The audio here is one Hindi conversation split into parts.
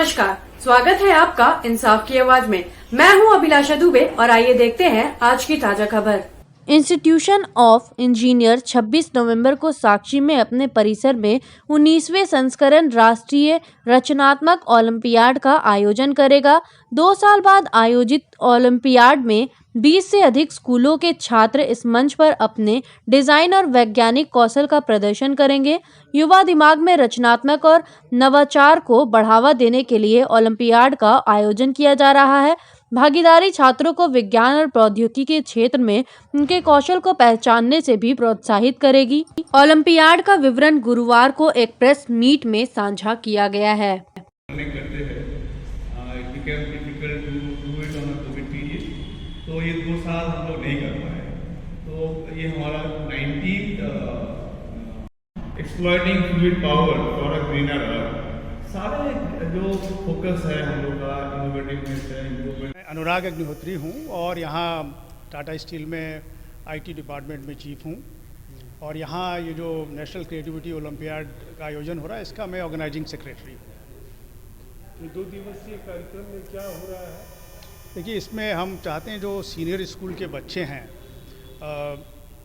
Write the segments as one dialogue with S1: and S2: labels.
S1: नमस्कार, स्वागत है आपका इंसाफ की आवाज में। मैं हूं अभिलाषा दुबे और आइए देखते हैं आज की ताजा खबर।
S2: इंस्टीट्यूशन ऑफ इंजीनियर 26 नवंबर को साक्षी में अपने परिसर में 19वें संस्करण राष्ट्रीय रचनात्मक ओलंपियाड का आयोजन करेगा। 2 साल बाद आयोजित ओलंपियाड में 20 से अधिक स्कूलों के छात्र इस मंच पर अपने डिजाइन और वैज्ञानिक कौशल का प्रदर्शन करेंगे। युवा दिमाग में रचनात्मक और नवाचार को बढ़ावा देने के लिए ओलंपियाड का आयोजन किया जा रहा है। भागीदारी छात्रों को विज्ञान और प्रौद्योगिकी के क्षेत्र में उनके कौशल को पहचानने से भी प्रोत्साहित करेगी। ओलंपियाड का विवरण गुरुवार को एक प्रेस मीट में साझा किया गया है।
S3: तो ये 2 साल हम लोग नहीं कर पाए, तो ये हमारा 19th exploiting fluid power for a greener earth, सारे जो फोकस है हम लोग का इनोवेटिवनेस है, इम्प्रूवमेंट।
S4: मैं अनुराग अग्निहोत्री हूँ और यहाँ टाटा स्टील में आईटी डिपार्टमेंट में चीफ हूँ और यहाँ ये जो नेशनल क्रिएटिविटी ओलंपियाड का आयोजन हो रहा है इसका मैं ऑर्गेनाइजिंग सेक्रेटरी हूँ।
S5: 2 दिवसीय कार्यक्रम में क्या हो रहा है?
S4: देखिए, इसमें हम चाहते हैं जो सीनियर स्कूल के बच्चे हैं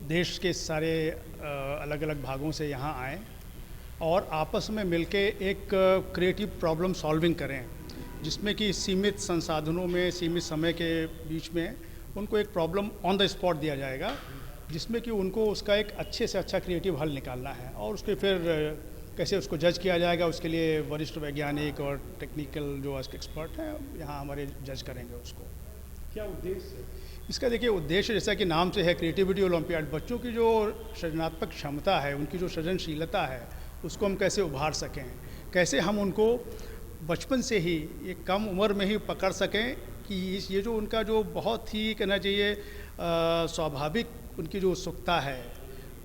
S4: देश के सारे अलग अलग भागों से यहाँ आएँ और आपस में मिलके एक क्रिएटिव प्रॉब्लम सॉल्विंग करें, जिसमें कि सीमित संसाधनों में सीमित समय के बीच में उनको एक प्रॉब्लम ऑन द स्पॉट दिया जाएगा, जिसमें कि उनको उसका एक अच्छे से अच्छा क्रिएटिव हल निकालना है और उसके फिर कैसे उसको जज किया जाएगा, उसके लिए वरिष्ठ वैज्ञानिक और टेक्निकल जो एक्सपर्ट हैं यहाँ हमारे जज करेंगे उसको।
S5: क्या उद्देश्य है
S4: इसका? देखिए, उद्देश्य जैसा कि नाम से है क्रिएटिविटी ओलंपियाड, बच्चों की जो सृजनात्मक क्षमता है, उनकी जो सृजनशीलता है, उसको हम कैसे उभार सकें, कैसे हम उनको बचपन से ही एक कम उम्र में ही पकड़ सकें कि ये जो उनका जो बहुत ही कहना चाहिए स्वाभाविक उनकी जो उत्सुकता है,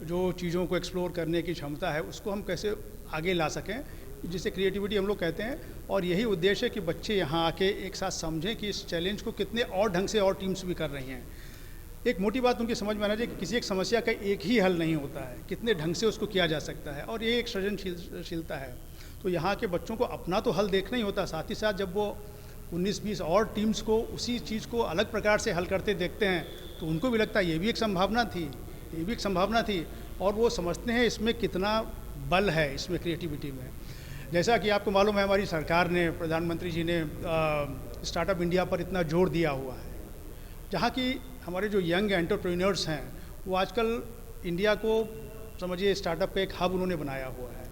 S4: जो चीज़ों को एक्सप्लोर करने की क्षमता है, उसको हम कैसे आगे ला सकें, जिसे क्रिएटिविटी हम लोग कहते हैं। और यही उद्देश्य है कि बच्चे यहाँ आके एक साथ समझें कि इस चैलेंज को कितने और ढंग से और टीम्स भी कर रही हैं। एक मोटी बात उनकी समझ में आना चाहिए कि किसी एक समस्या का एक ही हल नहीं होता है, कितने ढंग से उसको किया जा सकता है और ये एक सृजनशीलता है। तो यहाँ के बच्चों को अपना तो हल देखना ही होता है, साथ ही साथ जब वो 19-20 और टीम्स को उसी चीज़ को अलग प्रकार से हल करते देखते हैं तो उनको भी लगता है ये भी एक संभावना थी, ये भी एक संभावना थी, और वो समझते हैं इसमें कितना बल है इसमें क्रिएटिविटी में। जैसा कि आपको मालूम है, हमारी सरकार ने, प्रधानमंत्री जी ने स्टार्टअप इंडिया पर इतना जोर दिया हुआ है, जहाँ की हमारे जो यंग एंटरप्रेन्योर्स हैं वो आजकल इंडिया को समझिए स्टार्टअप का एक हब उन्होंने बनाया हुआ है।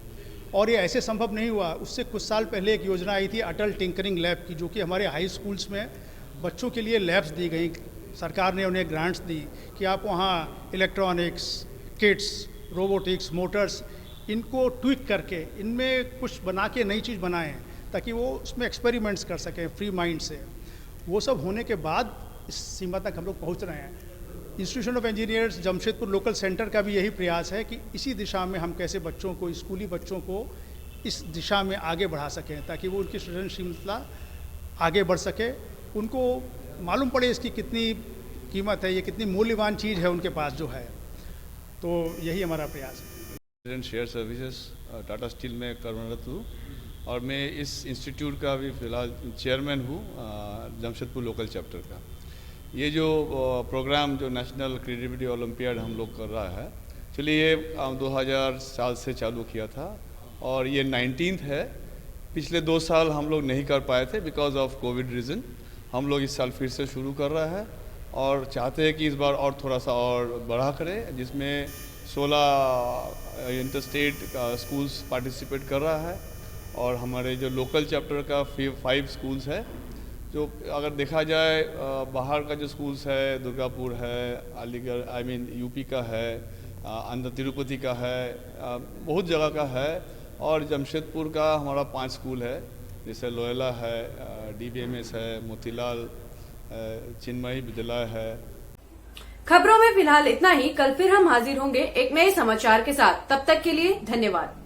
S4: और ये ऐसे संभव नहीं हुआ, उससे कुछ साल पहले एक योजना आई थी अटल टिंकरिंग लैब की, जो कि हमारे हाई स्कूल्स में बच्चों के लिए लैब्स दी गई, सरकार ने उन्हें ग्रांट्स दी कि आप वहाँ इलेक्ट्रॉनिक्स, किट्स, रोबोटिक्स, मोटर्स, इनको ट्विक करके इनमें कुछ बना के नई चीज़ बनाएं ताकि वो उसमें एक्सपेरिमेंट्स कर सकें फ्री माइंड से। वो सब होने के बाद इस सीमा तक हम लोग पहुँच रहे हैं। Institution of engineers Jamshedpur local centre का भी यही प्रयास है कि इसी दिशा में हम कैसे बच्चों को, स्कूली बच्चों को इस दिशा में आगे बढ़ा सकें ताकि वो उनकी सृजनशीलता आगे बढ़ सके, उनको मालूम पड़े इसकी कितनी कीमत है, ये कितनी मूल्यवान चीज़ है उनके पास जो है। तो यही हमारा प्रयास है।
S3: शेयर सर्विसेज टाटा स्टील में कार्यरत हूँ और मैं इस इंस्टीट्यूट का भी फिलहाल चेयरमैन हूँ जमशेदपुर लोकल चैप्टर का। ये जो प्रोग्राम जो नेशनल क्रिएटिविटी ओलंपियाड हम लोग कर रहा है, चलिए ये 2000 साल से चालू किया था और ये 19th है। पिछले 2 साल हम लोग नहीं कर पाए थे बिकॉज ऑफ कोविड रीज़न। हम लोग इस साल फिर से शुरू कर रहा है और चाहते हैं कि इस बार और थोड़ा सा और बढ़ा करें, जिसमें 16 इंटर स्टेट स्कूल्स पार्टिसिपेट कर रहा है और हमारे जो लोकल चैप्टर का 5 स्कूल्स है। जो अगर देखा जाए बाहर का जो स्कूल्स है, दुर्गापुर है, अलीगढ़ यूपी का है, आंध्र तिरुपति का है, बहुत जगह का है, और जमशेदपुर का हमारा 5 स्कूल है, जैसे लोयला है, DBMS है, मोतीलाल, चिन्मयी विद्यालय है।
S1: खबरों में फिलहाल इतना ही। कल फिर हम हाजिर होंगे एक नए समाचार के साथ। तब तक के लिए धन्यवाद।